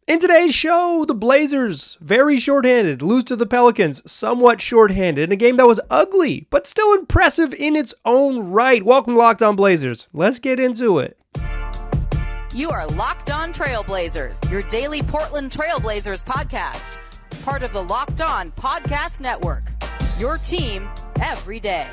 In today's show, the Blazers, very shorthanded, lose to the Pelicans, somewhat shorthanded, in a game that was ugly, but still impressive in its own right. Welcome to Locked On Blazers. Let's get into it. You are Locked On Trailblazers, your daily Portland Trailblazers podcast. Part of the Locked On Podcast Network, your team every day.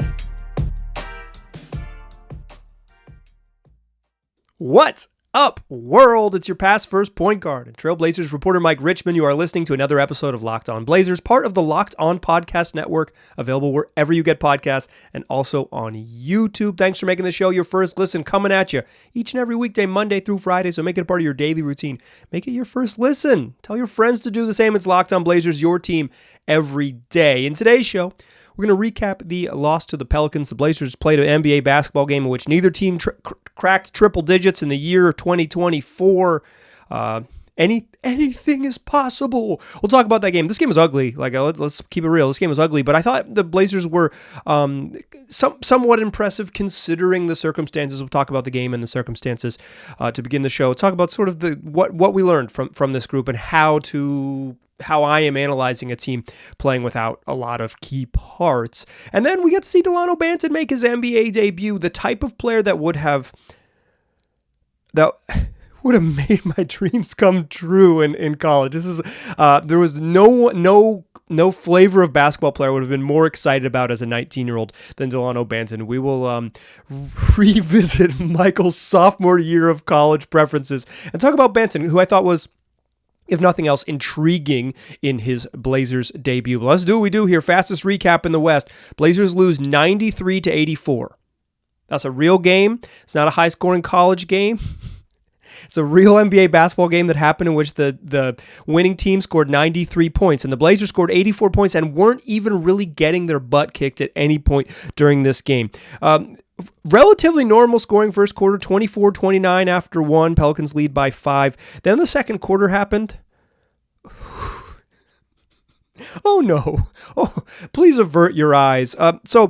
What's up, world? It's your past first point guard and Trailblazers reporter Mike Richmond. You are listening to another episode of Locked On Blazers, part of the Locked On Podcast Network, available wherever you get podcasts and also on YouTube. Thanks for making the show your first listen, coming at you each and every weekday, Monday through Friday, so make it a part of your daily routine. Make it your first listen. Tell your friends to do the same. It's Locked On Blazers, your team every day. In today's show, we're going to recap the loss to the Pelicans. The Blazers played an NBA basketball game in which neither team cracked triple digits in the year 2024. Anything is possible. We'll talk about that game. This game was ugly. Let's keep it real. This game was ugly, but I thought the Blazers were somewhat impressive considering the circumstances. We'll talk about the game and the circumstances to begin the show. Talk about sort of what we learned from this group and how I am analyzing a team playing without a lot of key parts. And then we get to see Dalano Banton make his NBA debut, the type of player that would have made my dreams come true in college. This is there was no flavor of basketball player I would have been more excited about as a 19-year-old than Dalano Banton. We will revisit Michael's sophomore year of college preferences and talk about Banton, who I thought was, if nothing else, intriguing in his Blazers debut. But let's do what we do here. Fastest recap in the West. Blazers lose 93-84. That's a real game. It's not a high-scoring college game. It's a real NBA basketball game that happened in which the winning team scored 93 points, and the Blazers scored 84 points and weren't even really getting their butt kicked at any point during this game. Relatively normal scoring first quarter, 24-29 after one. Pelicans lead by 5. Then the second quarter happened. Oh no. Oh, please avert your eyes. So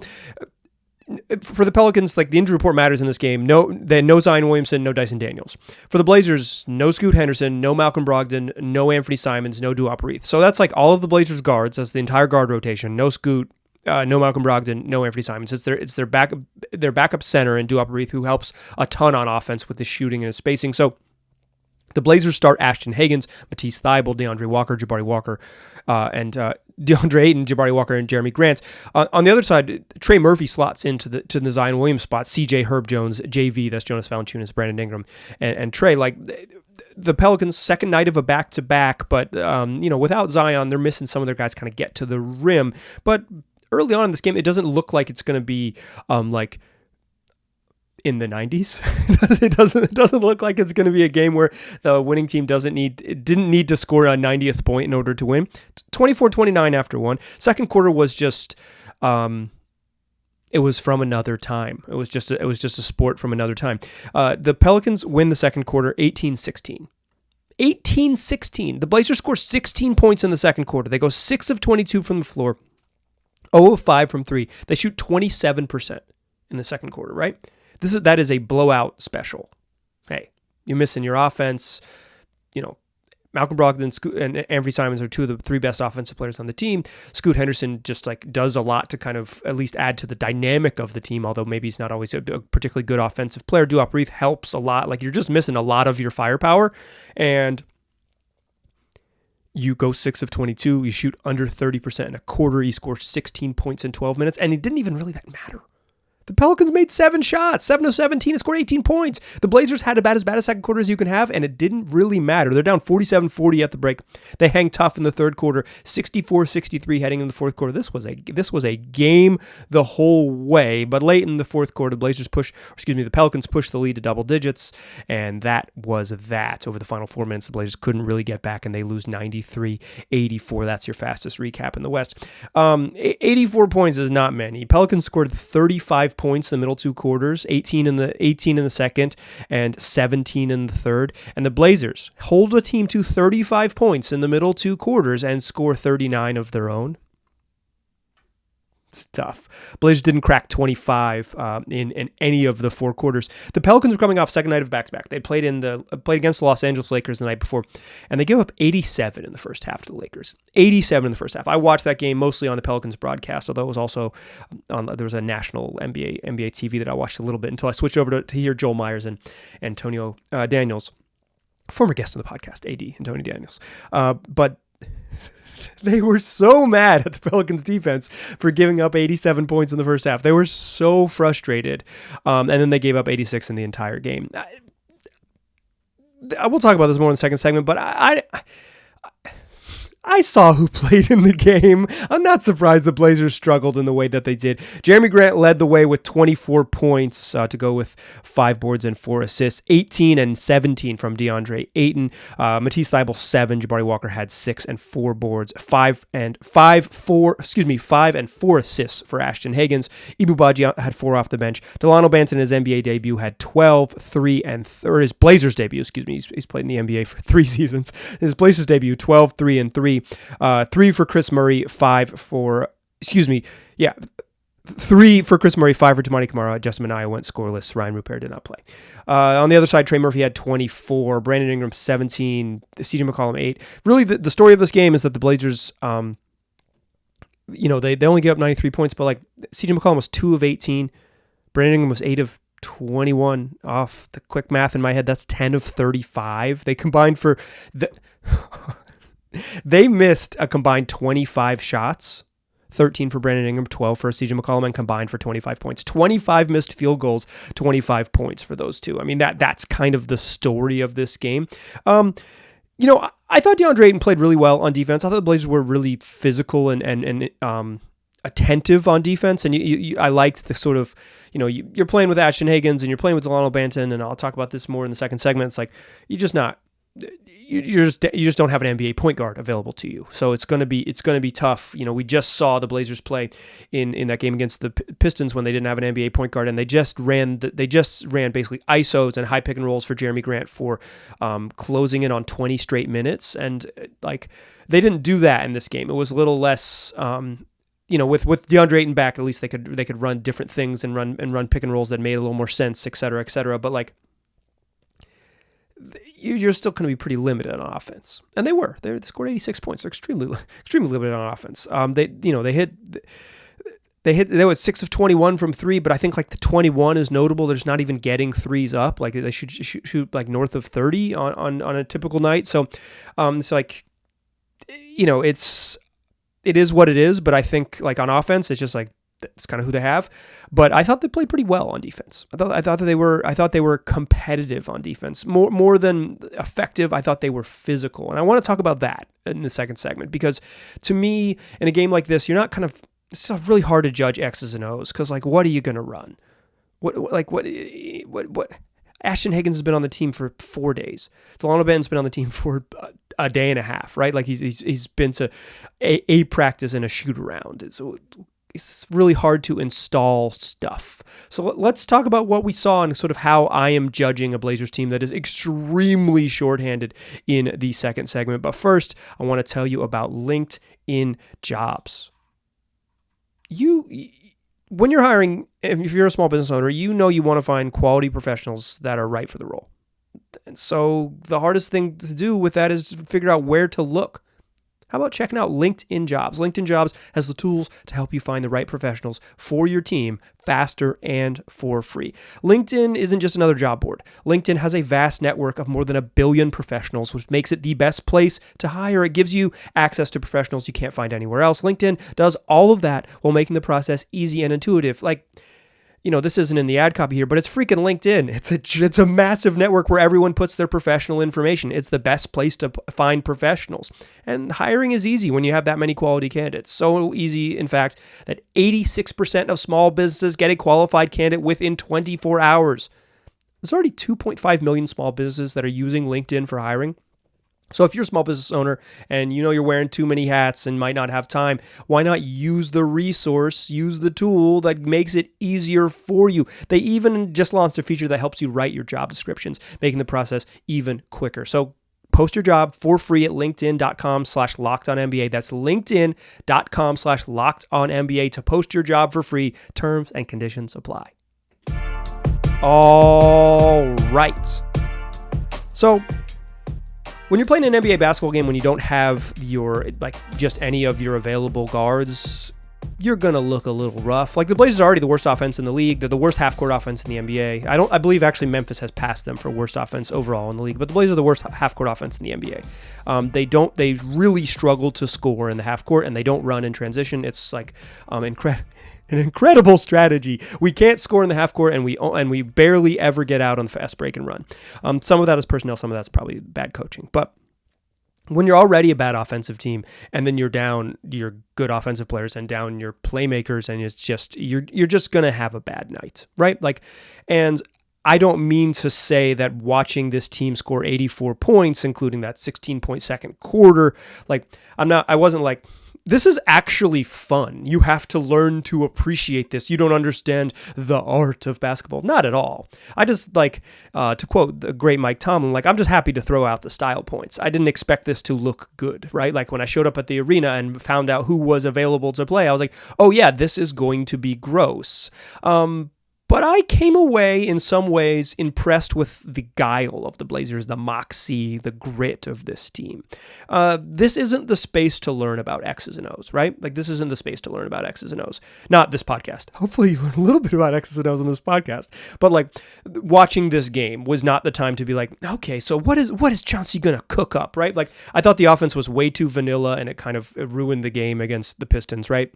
for the Pelicans, the injury report matters in this game. No Zion Williamson, no Dyson Daniels. For the Blazers, no Scoot Henderson, no Malcolm Brogdon, no Anthony Simons, no Duop Reith. So that's all of the Blazers guards. That's the entire guard rotation. No Scoot, no Malcolm Brogdon, no Anthony Simons. It's their backup center in Duop Reith, who helps a ton on offense with his shooting and his spacing. So the Blazers start Ashton Hagans, Matisse Thybulle, DeAndre Walker, Jabari Walker, and DeAndre Ayton, Jabari Walker, and Jeremy Grant. On the other side, Trey Murphy slots into the Zion Williams spot. CJ Herb Jones, JV, that's Jonas Valanciunas, Brandon Ingram, and Trey. The Pelicans' second night of a back-to-back, but without Zion, they're missing some of their guys kind of get to the rim. But early on in this game, it doesn't look like it's going to be in the 90s. It doesn't look like it's going to be a game where the winning team didn't need to score a 90th point in order to win. 24-29 after one. Second quarter was just it was from another time. It was just a sport from another time. The Pelicans win the second quarter 18-16. 18-16. The Blazers score 16 points in the second quarter. They go 6 of 22 from the floor, 0 of 5 from 3. They shoot 27% in the second quarter, right? That is a blowout special. Hey, you're missing your offense. Malcolm Brogdon and Anthony Simons are two of the 3 best offensive players on the team. Scoot Henderson just does a lot to kind of at least add to the dynamic of the team, although maybe he's not always a particularly good offensive player. Duop Reith helps a lot. You're just missing a lot of your firepower, and you go 6 of 22. You shoot under 30% in a quarter. You score 16 points in 12 minutes, and it didn't even really matter. The Pelicans made 7 shots, 7 of 17, and scored 18 points. The Blazers had about as bad a second quarter as you can have, and it didn't really matter. They're down 47-40 at the break. They hang tough in the third quarter, 64-63 heading into the fourth quarter. This was a game the whole way, but late in the fourth quarter, the Pelicans pushed the lead to double digits, and that was that. Over the final 4 minutes, the Blazers couldn't really get back, and they lose 93-84. That's your fastest recap in the West. 84 points is not many. Pelicans scored 35 points in the middle 2 quarters, 18 in the second, and 17 in the third. And the Blazers hold a team to 35 points in the middle 2 quarters and score 39 of their own. It's tough. Blazers didn't crack 25 in any of the four quarters. The Pelicans were coming off second night of back-to-back. They played against the Los Angeles Lakers the night before, and they gave up 87 in the first half to the Lakers. 87 in the first half. I watched that game mostly on the Pelicans broadcast, although it was also there was a national NBA TV that I watched a little bit until I switched over to hear Joel Myers and Antonio Daniels, former guest on the podcast, AD Antonio Daniels. But they were so mad at the Pelicans defense for giving up 87 points in the first half. They were so frustrated. And then they gave up 86 in the entire game. I will talk about this more in the second segment, but I saw who played in the game. I'm not surprised the Blazers struggled in the way that they did. Jeremy Grant led the way with 24 points to go with 5 boards and 4 assists. 18 and 17 from DeAndre Ayton. Matisse Thybulle 7. Jabari Walker had 6 and 4 boards. 5 and 4 assists for Ashton Higgins. Ibu Baji had 4 off the bench. Dalano Banton in his NBA debut had 12, 3 and his Blazers debut. He's played in the NBA for 3 seasons. His Blazers debut 12, 3 and 3. 3 for Chris Murray, 3 for Chris Murray, 5 for Tamani Kamara. Justin Minaya went scoreless. Ryan Rupert did not play. On the other side, Trey Murphy had 24, Brandon Ingram 17, CJ McCollum 8. Really, the story of this game is that the Blazers, they only gave up 93 points, but like CJ McCollum was 2 of 18, Brandon Ingram was 8 of 21. Off the quick math in my head, that's 10 of 35. They combined for They missed a combined 25 shots, 13 for Brandon Ingram, 12 for CJ McCollum, and combined for 25 points. 25 missed field goals, 25 points for those two. I mean, that's kind of the story of this game. I thought DeAndre Ayton played really well on defense. I thought the Blazers were really physical and attentive on defense, and I liked the sort of, you're playing with Ashton Higgins and you're playing with Delano Banton, and I'll talk about this more in the second segment. It's like you just don't have an NBA point guard available to you, so it's gonna be tough. We just saw the Blazers play in that game against the Pistons when they didn't have an NBA point guard, and they just ran basically ISOs and high pick and rolls for Jeremy Grant for closing in on 20 straight minutes, and like they didn't do that in this game. It was a little less. With DeAndre Ayton back, at least they could run different things and run pick and rolls that made a little more sense, et cetera, et cetera. But like, you're still going to be pretty limited on offense, and they scored 86 points. They're extremely limited on offense. They were 6 of 21 from 3, but I think like the 21 is notable. They're just not even getting threes up. Like they should shoot like north of 30 on a typical night. So it's like, it is what it is. But I think like on offense, it's just like, that's kind of who they have. But I thought they played pretty well on defense. I thought they were competitive on defense. More than effective, I thought they were physical. And I want to talk about that in the second segment, because to me, in a game like this, it's really hard to judge X's and O's, because like, what are you going to run? What Ashton Higgins has been on the team for 4 days. Delano Banton's been on the team for a day and a half, right? Like he's been to a practice and a shoot around. It's really hard to install stuff. So let's talk about what we saw and sort of how I am judging a Blazers team that is extremely shorthanded in the second segment. But first, I want to tell you about LinkedIn Jobs. When you're hiring, if you're a small business owner, you want to find quality professionals that are right for the role. And so the hardest thing to do with that is to figure out where to look. How about checking out LinkedIn Jobs? LinkedIn Jobs has the tools to help you find the right professionals for your team faster and for free. LinkedIn isn't just another job board. LinkedIn has a vast network of more than 1 billion professionals, which makes it the best place to hire. It gives you access to professionals you can't find anywhere else. LinkedIn does all of that while making the process easy and intuitive. Like, this isn't in the ad copy here, but it's freaking LinkedIn. It's a massive network where everyone puts their professional information. It's the best place to find professionals. And hiring is easy when you have that many quality candidates. So easy, in fact, that 86% of small businesses get a qualified candidate within 24 hours. There's already 2.5 million small businesses that are using LinkedIn for hiring. So if you're a small business owner and you're wearing too many hats and might not have time, why not use the resource, use the tool that makes it easier for you? They even just launched a feature that helps you write your job descriptions, making the process even quicker. So Post your job for free at linkedin.com/lockedonnba. That's linkedin.com/lockedonnba to post your job for free. Terms and conditions apply. All right. So when you're playing an NBA basketball game, when you don't have just any of your available guards, you're going to look a little rough. Like, the Blazers are already the worst offense in the league. They're the worst half-court offense in the NBA. I believe actually Memphis has passed them for worst offense overall in the league, but the Blazers are the worst half-court offense in the NBA. They really struggle to score in the half-court, and they don't run in transition. It's like an incredible strategy. We can't score in the half-court, and we barely ever get out on the fast break and run. Some of that is personnel, some of that's probably bad coaching, but when you're already a bad offensive team and then you're down your good offensive players and down your playmakers, and it's just you're just going to have a bad night, right? Like, and I don't mean to say that watching this team score 84 points, including that 16-point second quarter, I wasn't like, this is actually fun. You have to learn to appreciate this. You don't understand the art of basketball. Not at all. I just to quote the great Mike Tomlin, I'm just happy to throw out the style points. I didn't expect this to look good, right? Like, when I showed up at the arena and found out who was available to play, I was like, oh yeah, this is going to be gross. But I came away in some ways impressed with the guile of the Blazers, the moxie, the grit of this team. This isn't the space to learn about X's and O's, right? Like, this isn't the space to learn about X's and O's. Not this podcast. Hopefully you learn a little bit about X's and O's on this podcast. But watching this game was not the time to be like, okay, so what is Chauncey going to cook up, right? Like, I thought the offense was way too vanilla, and it kind of ruined the game against the Pistons, right?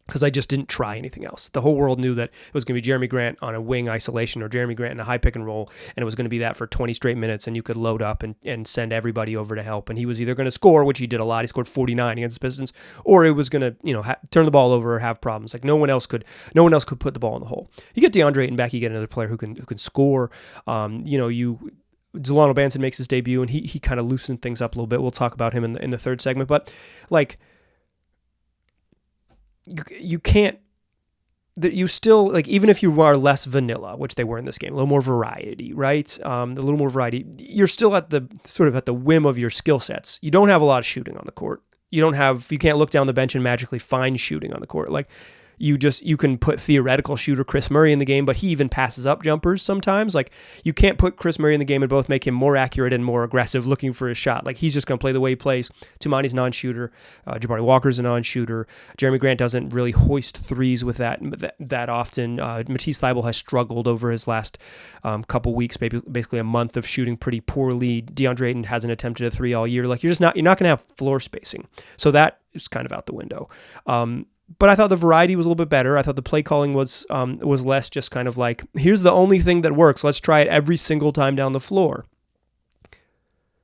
Because I just didn't try anything else. The whole world knew that it was going to be Jeremy Grant on a wing isolation or Jeremy Grant in a high pick and roll, and it was going to be that for 20 straight minutes, and you could load up and send everybody over to help. And he was either going to score, which he did a lot. He scored 49 against the Pistons, or it was going to turn the ball over or have problems. Like, no one else could put the ball in the hole. You get DeAndre Ayton back, you get another player who can score. Delano Banton makes his debut, and he kind of loosened things up a little bit. We'll talk about him in the third segment, but you can't, that you still, even if you are less vanilla, which they were in this game, a little more variety, right? You're still at the whim of your skill sets. You don't have a lot of shooting on the court. You can't look down the bench and magically find shooting on the court. You can put theoretical shooter Chris Murray in the game, but he even passes up jumpers sometimes. You can't put Chris Murray in the game and both make him more accurate and more aggressive looking for his shot. He's just going to play the way he plays. Tumani's a non-shooter. Jabari Walker's a non-shooter. Jeremy Grant doesn't really hoist threes with that often. Matisse Thybulle has struggled over his last couple weeks, basically a month of shooting pretty poorly. DeAndre Ayton hasn't attempted a three all year. You're not going to have floor spacing. So that is kind of out the window. But I thought the variety was a little bit better. I thought the play calling was less just kind of like, here's the only thing that works. Let's try it every single time down the floor.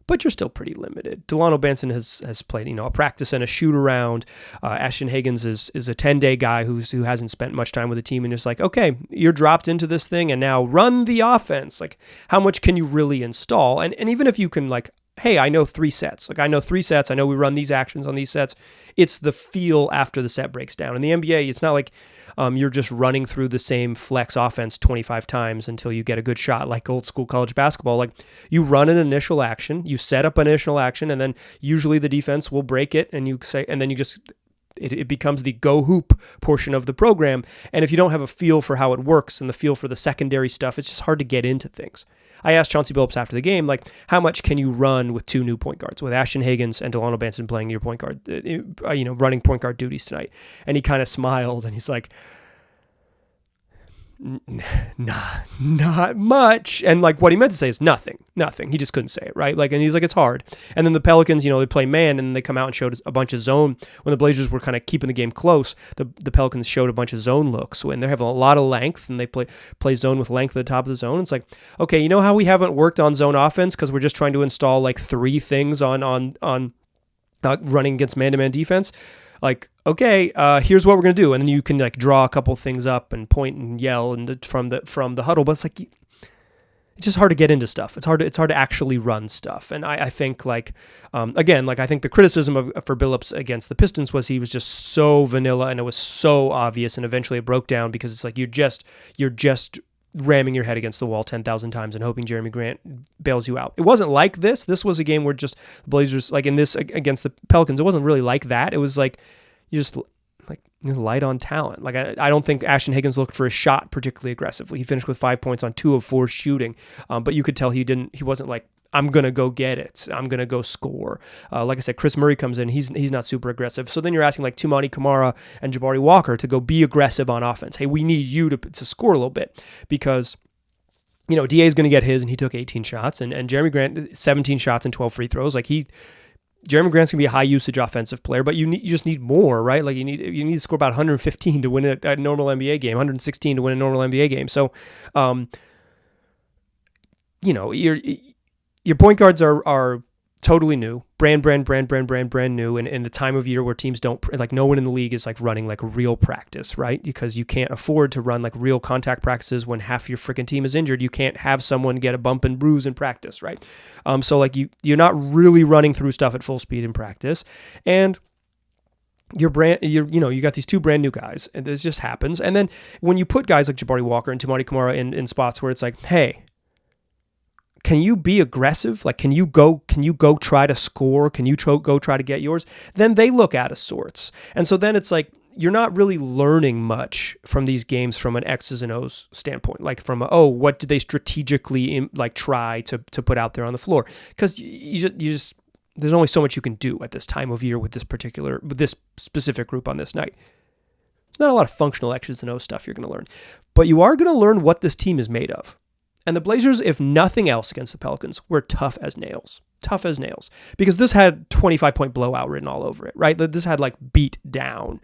But you're still pretty limited. Dalano Banton has played, a practice and a shoot around. Ashton Higgins is a 10-day guy who hasn't spent much time with the team, and it's like, okay, you're dropped into this thing and now run the offense. How much can you really install? And even if you can hey, I know 3 sets. I know 3 sets. I know we run these actions on these sets. It's the feel after the set breaks down. In the NBA, it's not like you're just running through the same flex offense 25 times until you get a good shot like old school college basketball. You run an initial action, you set up an initial action, and then usually the defense will break it, and then you just... It becomes the go hoop portion of the program. And if you don't have a feel for how it works and the feel for the secondary stuff, it's just hard to get into things. I asked Chauncey Billups after the game, how much can you run with 2 new point guards, with Ashton Higgins and Delano Banton playing your point guard, running point guard duties tonight? And he kind of smiled and he's like, not much. And what he meant to say is nothing. He just couldn't say it, right? And he's like, it's hard. And then the Pelicans, they play man, and they come out and showed a bunch of zone. When the Blazers were kind of keeping the game close, the Pelicans showed a bunch of zone looks, and they have a lot of length, and they play zone with length at the top of the zone. It's like, okay, how we haven't worked on zone offense because we're just trying to install 3 things on running against man-to-man defense? Okay, here's what we're gonna do, and then you can draw a couple things up and point and yell and from the huddle. But it's just hard to get into stuff. It's hard to actually run stuff. And I think again, I think the criticism for Billups against the Pistons was he was just so vanilla and it was so obvious, and eventually it broke down because it's you're just ramming your head against the wall 10,000 times and hoping Jeremy Grant bails you out. It wasn't like this. This was a game where just the Blazers, like in this against the Pelicans, it wasn't really like that. It was like you just light on talent. Like I don't think Ashton Higgins looked for a shot particularly aggressively. He finished with 5 points on 2 of 4 shooting, but you could tell he wasn't like, I'm going to go get it. I'm going to go score. Like I said, Chris Murray comes in. He's not super aggressive. So then you're asking like Tumani Kamara and Jabari Walker to go be aggressive on offense. Hey, we need you to score a little bit because, DA is going to get his, and he took 18 shots. And Jeremy Grant, 17 shots and 12 free throws. Like Jeremy Grant's going to be a high usage offensive player, but you just need more, right? Like you need to score about 115 to win a normal NBA game, 116 to win a normal NBA game. So, your point guards are totally new, brand new, and in the time of year where teams don't, like no one in the league is like running like real practice, right? Because you can't afford to run like real contact practices when half your freaking team is injured. You can't have someone get a bump and bruise in practice, right? So like you're not really running through stuff at full speed in practice, and you got these 2 brand new guys, and this just happens. And then when you put guys like Jabari Walker and Tumani Kamara in spots where it's like, hey, can you be aggressive? Like, can you go try to score? Can you go try to get yours? Then they look out of sorts. And so then it's like, you're not really learning much from these games from an X's and O's standpoint. Like from what did they strategically try to put out there on the floor? Because you just there's only so much you can do at this time of year with this specific group on this night. There's not a lot of functional X's and O's stuff you're going to learn, but you are going to learn what this team is made of. And the Blazers, if nothing else against the Pelicans, were tough as nails, because this had 25-point blowout written all over it, right? This had like beat down.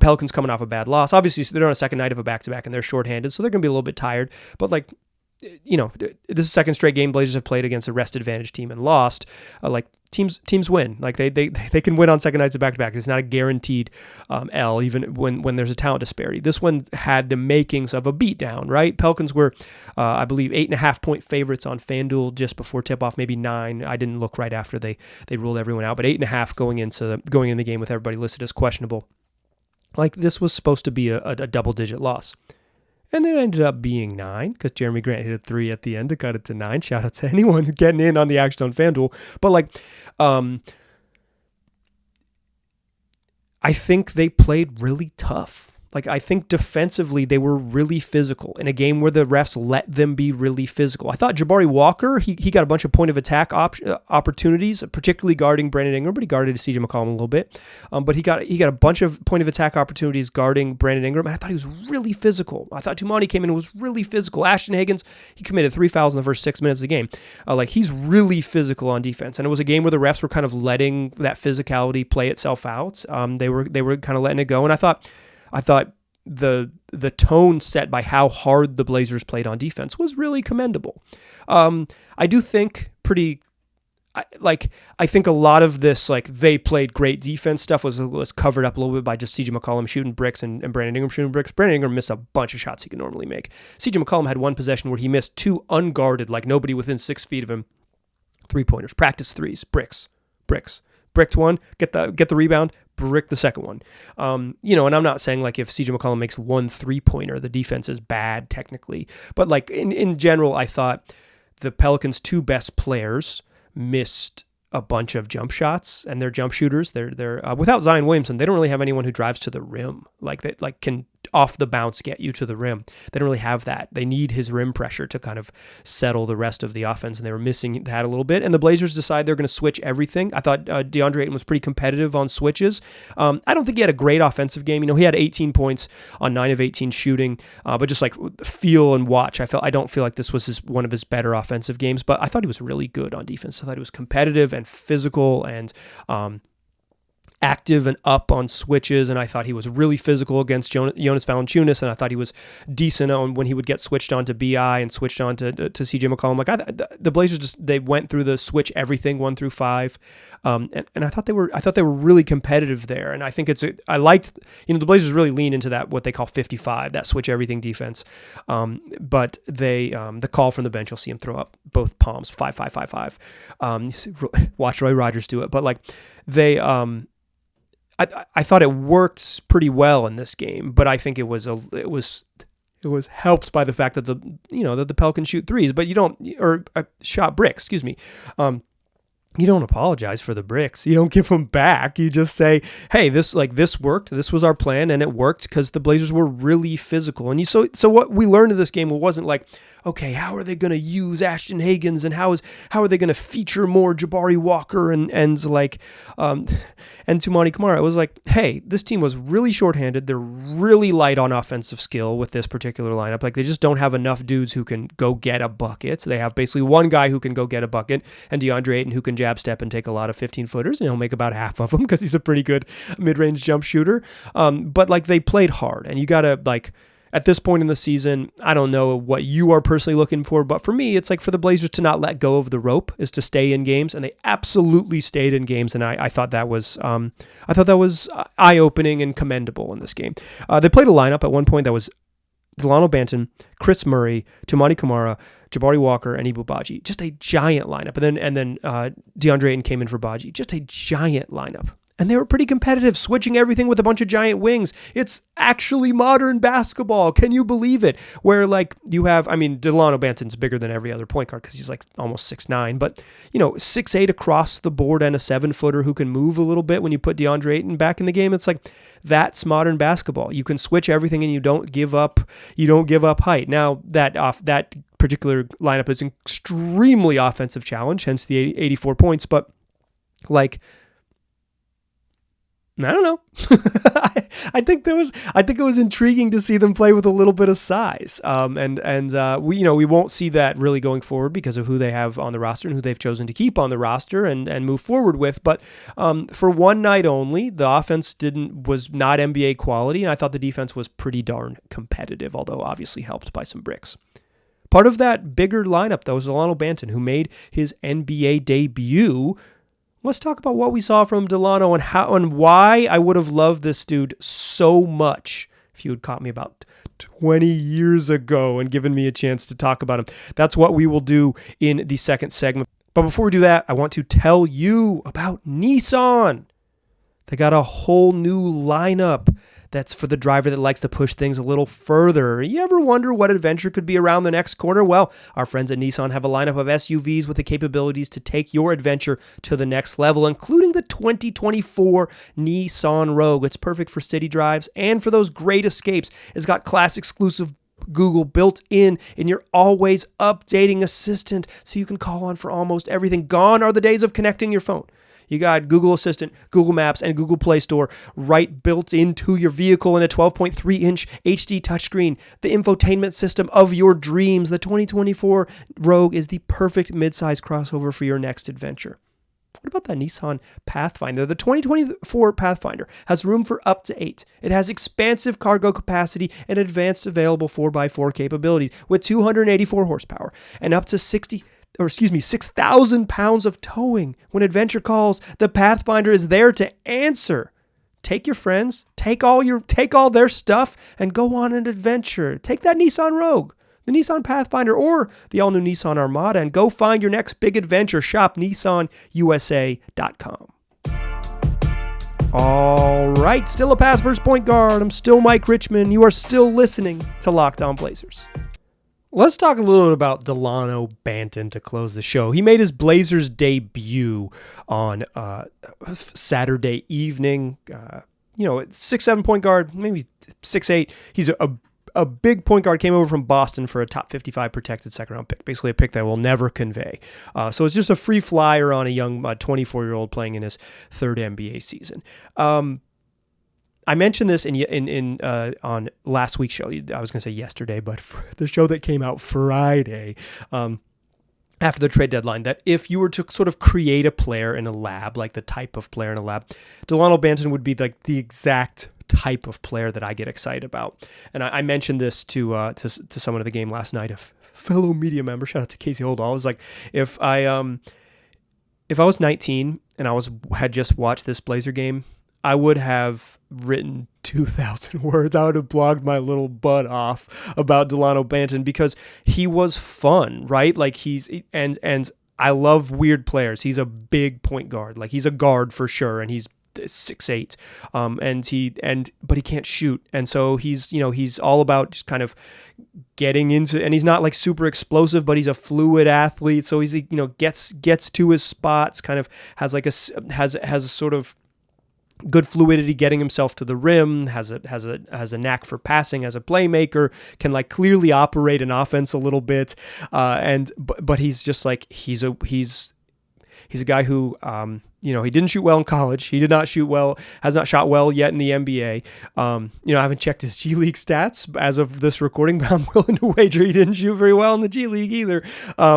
Pelicans coming off a bad loss. Obviously, they're on a second night of a back-to-back and they're shorthanded, so they're going to be a little bit tired. But like, this is the second straight game Blazers have played against a rest advantage team and lost. Teams win. Like they can win on second nights of back-to-back. It's not a guaranteed L, even when there's a talent disparity. This one had the makings of a beatdown, right? Pelicans were, I believe, 8.5-point favorites on FanDuel just before tip-off, maybe 9. I didn't look right after they ruled everyone out, but 8.5 going in the game with everybody listed as questionable. Like this was supposed to be a double-digit loss. And then it ended up being 9 because Jeremy Grant hit a 3 at the end to cut it to 9. Shout out to anyone getting in on the action on FanDuel. But I think they played really tough. Like, I think defensively they were really physical in a game where the refs let them be really physical. I thought Jabari Walker, he got a bunch of point of attack opportunities, particularly guarding Brandon Ingram, but he guarded CJ McCollum a little bit. But he got a bunch of point of attack opportunities guarding Brandon Ingram, and I thought he was really physical. I thought Tumani came in and was really physical. Ashton Higgins, he committed 3 fouls in the first 6 minutes of the game. He's really physical on defense, and it was a game where the refs were kind of letting that physicality play itself out. They were kind of letting it go, and I thought the tone set by how hard the Blazers played on defense was really commendable. I do think I think a lot of this, like, they played great defense stuff was covered up a little bit by just CJ McCollum shooting bricks and Brandon Ingram shooting bricks. Brandon Ingram missed a bunch of shots he could normally make. CJ McCollum had one possession where he missed 2 unguarded, like nobody within 6 feet of him, 3-pointers, practice threes, bricks. Bricked one, get the rebound, brick the second one. And I'm not saying like if CJ McCollum makes 1 3-pointer, the defense is bad technically. But like in general, I thought the Pelicans' 2 best players missed a bunch of jump shots, and they're jump shooters. They're without Zion Williamson, they don't really have anyone who drives to the rim, like can off the bounce get you to the rim. They don't really have that. They need his rim pressure to kind of settle the rest of the offense, and they were missing that a little bit. And the Blazers decide they're going to switch everything. I thought DeAndre Ayton was pretty competitive on switches. I don't think he had a great offensive game. He had 18 points on 9 of 18 shooting, but just like feel and watch, I don't feel like this was one of his better offensive games, but I thought he was really good on defense. I thought he was competitive and physical and active and up on switches, and I thought he was really physical against Jonas Valanciunas, and I thought he was decent on when he would get switched on to BI and switched on to CJ McCollum. The Blazers they went through the switch everything 1 through 5, and I thought they were really competitive there, and I think I liked the Blazers really lean into that what they call 55, that switch everything defense, but they the call from the bench, you'll see him throw up both palms 5-5-5-5. Watch Roy Rogers do it, but like they. I thought it worked pretty well in this game, but I think it was It was helped by the fact that the Pelicans shoot threes, but shot bricks, excuse me. You don't apologize for the bricks. You don't give them back. You just say, hey, this worked. This was our plan, and it worked because the Blazers were really physical. And so what we learned in this game wasn't like, okay, how are they going to use Ashton Hagans, and how are they going to feature more Jabari Walker and Toumani Camara? It was like, hey, this team was really shorthanded. They're really light on offensive skill with this particular lineup. Like, they just don't have enough dudes who can go get a bucket. So they have basically one guy who can go get a bucket, and DeAndre Ayton who can jab step and take a lot of 15-footers, and he'll make about half of them because he's a pretty good mid-range jump shooter. But like, they played hard, and you got to like, at this point in the season, I don't know what you are personally looking for, but for me, it's like for the Blazers to not let go of the rope is to stay in games, and they absolutely stayed in games, and I thought that was eye-opening and commendable in this game. They played a lineup at one point that was Dalano Banton, Chris Murray, Toumani Camara, Jabari Walker, and Ibu Baji. Just a giant lineup, and then DeAndre Ayton came in for Baji. Just a giant lineup. And they were pretty competitive, switching everything with a bunch of giant wings. It's actually modern basketball. Can you believe it? Where like you have, Delano Banton's bigger than every other point guard because he's like almost 6'9", but 6'8" across the board and a 7-footer who can move a little bit when you put DeAndre Ayton back in the game. It's like, that's modern basketball. You can switch everything and you don't give up height. Now that particular lineup is an extremely offensive challenge, hence the 84 points, but like, I don't know. I think it was intriguing to see them play with a little bit of size. We won't see that really going forward because of who they have on the roster and who they've chosen to keep on the roster and move forward with. But for one night only, the offense was not NBA quality, and I thought the defense was pretty darn competitive, although obviously helped by some bricks. Part of that bigger lineup, though, was Delano Banton, who made his NBA debut. Let's talk about what we saw from Delano and how and why I would have loved this dude so much if you had caught me about 20 years ago and given me a chance to talk about him. That's what we will do in the second segment. But before we do that, I want to tell you about Nissan. They got a whole new lineup that's for the driver that likes to push things a little further. You ever wonder what adventure could be around the next corner? Well, our friends at Nissan have a lineup of SUVs with the capabilities to take your adventure to the next level, including the 2024 Nissan Rogue. It's perfect for city drives and for those great escapes. It's got class exclusive Google built in your always updating assistant, so you can call on for almost everything. Gone are the days of connecting your phone. You got Google Assistant, Google Maps, and Google Play Store right built into your vehicle in a 12.3-inch HD touchscreen. The infotainment system of your dreams. The 2024 Rogue is the perfect midsize crossover for your next adventure. What about that Nissan Pathfinder? The 2024 Pathfinder has room for up to 8. It has expansive cargo capacity and advanced available 4x4 capabilities with 284 horsepower and up to 6,000 pounds of towing. When adventure calls, the Pathfinder is there to answer. Take your friends, take all their stuff, and go on an adventure. Take that Nissan Rogue, the Nissan Pathfinder, or the all-new Nissan Armada, and go find your next big adventure. Shop nissanusa.com. All right, still a pass versus point guard. I'm still Mike Richmond. You are still listening to Locked On Blazers. Let's talk a little bit about Delano Banton to close the show. He made his Blazers debut on Saturday evening. 6'7" point guard, maybe 6'8". He's a big point guard, came over from Boston for a top 55 protected second-round pick, basically a pick that we'll never convey. So it's just a free flyer on a young 24-year-old playing in his third NBA season. I mentioned this on last week's show. I was going to say yesterday, but for the show that came out Friday after the trade deadline, that if you were to sort of create a player in a lab, like the type of player in a lab, Delano Banton would be like the exact type of player that I get excited about. And I mentioned this to someone at the game last night, a fellow media member. Shout out to Casey Holdall. I was like, if I was 19 and I had just watched this Blazer game, I would have written 2,000 words. I would have blogged my little butt off about Delano Banton because he was fun, right? Like and I love weird players. He's a big point guard. Like he's a guard for sure, and he's 6'8", but he can't shoot, and so he's all about just kind of getting into, and he's not like super explosive, but he's a fluid athlete, so he's gets to his spots, kind of has a sort of good fluidity getting himself to the rim, has a knack for passing as a playmaker, can like clearly operate an offense a little bit, but he's just like he's a guy who he didn't shoot well in college. He did not shoot well, has not shot well yet in the NBA. I haven't checked his G League stats as of this recording, but I'm willing to wager he didn't shoot very well in the G League either.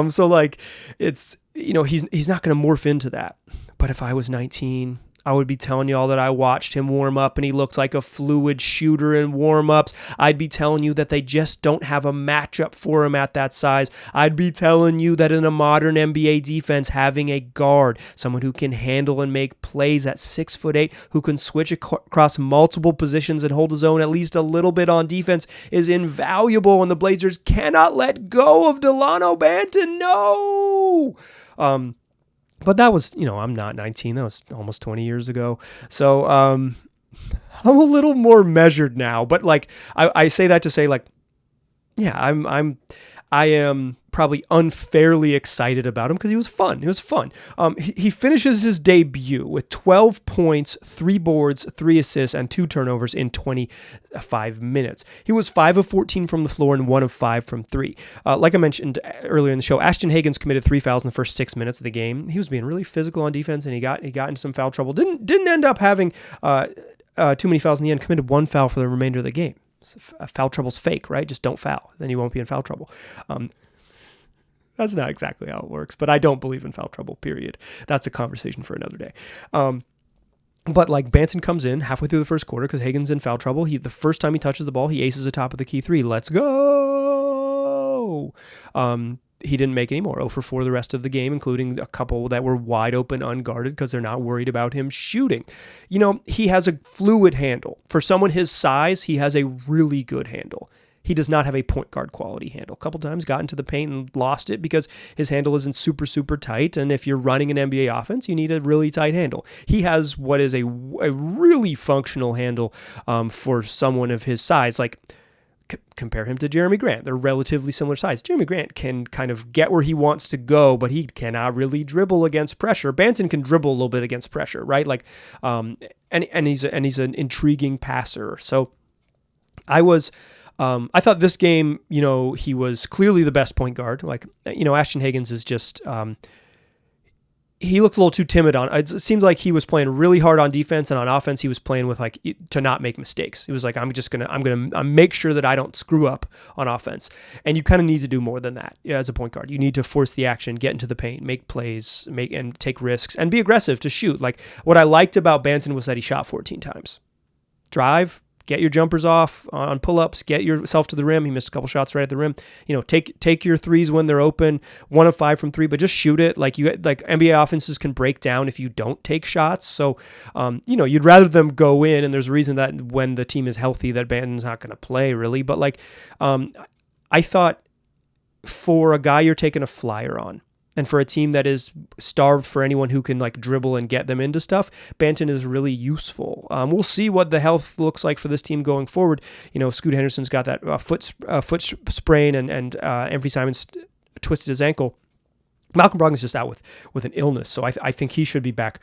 So like it's he's not going to morph into that. But if I was 19, I would be telling you all that I watched him warm up and he looked like a fluid shooter in warm-ups. I'd be telling you that they just don't have a matchup for him at that size. I'd be telling you that in a modern NBA defense, having a guard, someone who can handle and make plays at 6'8", who can switch across multiple positions and hold his own at least a little bit on defense is invaluable, and the Blazers cannot let go of Dalano Banton. No! But that was, I'm not 19. That was almost 20 years ago. So I'm a little more measured now. But like I say that to say like, yeah, I am probably unfairly excited about him because he was fun. It was fun. He finishes his debut with 12 points, 3 boards, 3 assists, and 2 turnovers in 25 minutes. He was 5 of 14 from the floor and 1 of 5 from 3. Like I mentioned earlier in the show, Ashton Hagans committed 3 fouls in the first 6 minutes of the game. He was being really physical on defense, and he got into some foul trouble. Didn't end up having too many fouls in the end. Committed 1 foul for the remainder of the game. Foul trouble's fake, right? Just don't foul. Then you won't be in foul trouble. That's not exactly how it works, but I don't believe in foul trouble, period. That's a conversation for another day. But like Banton comes in halfway through the first quarter because Hagan's in foul trouble. The first time he touches the ball, he aces the top of the key 3. Let's go! He didn't make any more. 0 for 4 the rest of the game, including a couple that were wide open, unguarded, because they're not worried about him shooting. He has a fluid handle. For someone his size, he has a really good handle. He does not have a point guard quality handle. A couple times got into the paint and lost it because his handle isn't super, super tight. And if you're running an NBA offense, you need a really tight handle. He has what is a really functional handle for someone of his size. Like, compare him to Jeremy Grant. They're relatively similar size. Jeremy Grant can kind of get where he wants to go, but he cannot really dribble against pressure. Banton can dribble a little bit against pressure, right? Like, and he's an intriguing passer. So I thought this game, he was clearly the best point guard. Like, Ashton Hagans is just, he looked a little too timid it seemed like he was playing really hard on defense, and on offense he was playing with like to not make mistakes. He was like, I'm gonna make sure that I don't screw up on offense. And you kind of need to do more than that as a point guard. You need to force the action, get into the paint, make plays, and take risks, and be aggressive to shoot. Like, what I liked about Banton was that he shot 14 times. Drive, get your jumpers off on pull-ups, get yourself to the rim. He missed a couple shots right at the rim. Take your threes when they're open, 1 of 5 from 3, but just shoot it. Like NBA offenses can break down if you don't take shots. So, you'd rather them go in, and there's a reason that when the team is healthy that Banton's not going to play really. But like, I thought for a guy you're taking a flyer on, and for a team that is starved for anyone who can like dribble and get them into stuff, Banton is really useful. We'll see what the health looks like for this team going forward. Scoot Henderson's got that foot sprain, and Anthony Simons twisted his ankle. Malcolm Brogdon's just out with an illness, so I think he should be back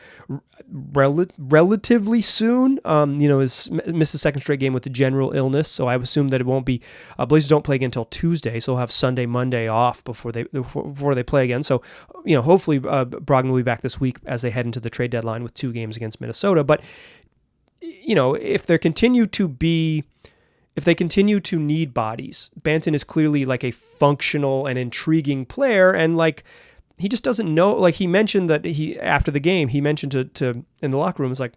relatively soon. Missed the second straight game with the general illness, so I assume that it won't be. Blazers don't play again until Tuesday, so they'll have Sunday, Monday off before they play again. So, hopefully Brogdon will be back this week as they head into the trade deadline with 2 games against Minnesota. But if they continue to need bodies, Banton is clearly like a functional and intriguing player, and like, he just doesn't know. Like, he mentioned that after the game, he mentioned to in the locker room, it's like,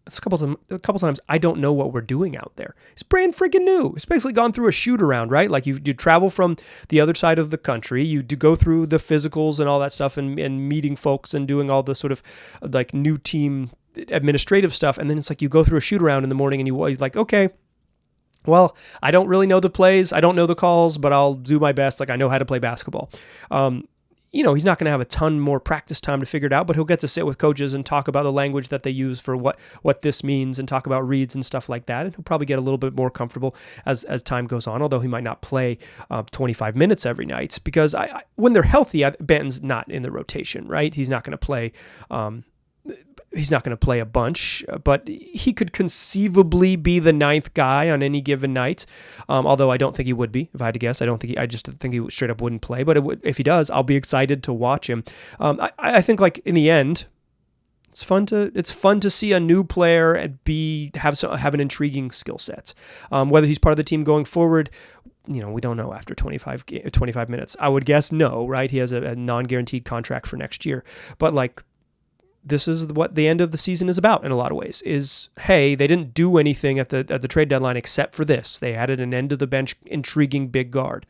a couple times, I don't know what we're doing out there. He's brand freaking new. He's basically gone through a shoot around, right? Like, you travel from the other side of the country, you do go through the physicals and all that stuff, and meeting folks and doing all the sort of like new team administrative stuff, and then it's like you go through a shoot around in the morning, and you're like, okay, well, I don't really know the plays, I don't know the calls, but I'll do my best. Like, I know how to play basketball. he's not going to have a ton more practice time to figure it out, but he'll get to sit with coaches and talk about the language that they use for what this means and talk about reads and stuff like that. And he'll probably get a little bit more comfortable as time goes on, although he might not play 25 minutes every night because when they're healthy, Banton's not in the rotation, right? He's not going to play. He's not going to play a bunch, but he could conceivably be the 9th guy on any given night. Although I don't think he would be, if I had to guess. I just think he straight up wouldn't play. But if he does, I'll be excited to watch him. I think like in the end, it's fun to see a new player and have an intriguing skill set. Whether he's part of the team going forward, we don't know after 25 minutes. I would guess no, right? He has a non-guaranteed contract for next year, but like. This is what the end of the season is about in a lot of ways is, hey, they didn't do anything at the trade deadline except for this. They added an end of the bench intriguing big guard.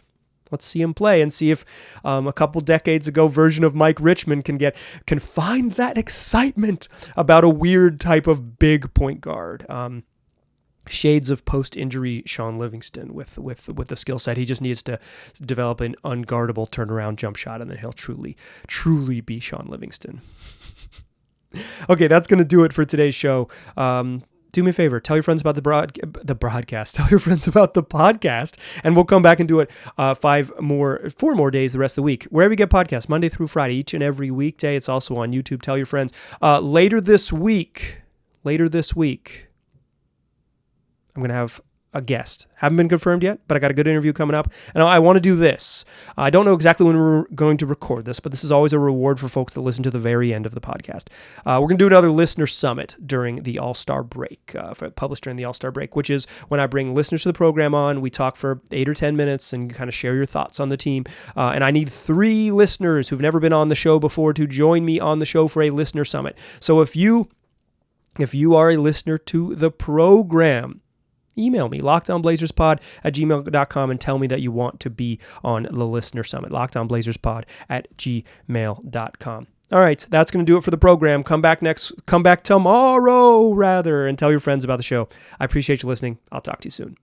Let's see him play and see if a couple decades ago version of Mike Richmond can find that excitement about a weird type of big point guard. Shades of post-injury Sean Livingston with the skill set. He just needs to develop an unguardable turnaround jump shot, and then he'll truly be Sean Livingston. Okay, that's going to do it for today's show. Do me a favor, tell your friends about the broadcast. Tell your friends about the podcast, and we'll come back and do it 4 more days the rest of the week. Wherever you get podcasts, Monday through Friday, each and every weekday. It's also on YouTube. Tell your friends. Later this week, I'm going to have a guest. Haven't been confirmed yet, but I got a good interview coming up. And I want to do this. I don't know exactly when we're going to record this, but this is always a reward for folks that listen to the very end of the podcast. We're going to do another listener summit during the All-Star break, published during the All-Star break, which is when I bring listeners to the program on. We talk for 8 or 10 minutes and kind of share your thoughts on the team. And I need 3 listeners who've never been on the show before to join me on the show for a listener summit. So if you are a listener to the program, email me, lockdownblazerspod@gmail.com, and tell me that you want to be on the listener summit, lockdownblazerspod@gmail.com. All right, that's going to do it for the program. Come back tomorrow, and tell your friends about the show. I appreciate you listening. I'll talk to you soon.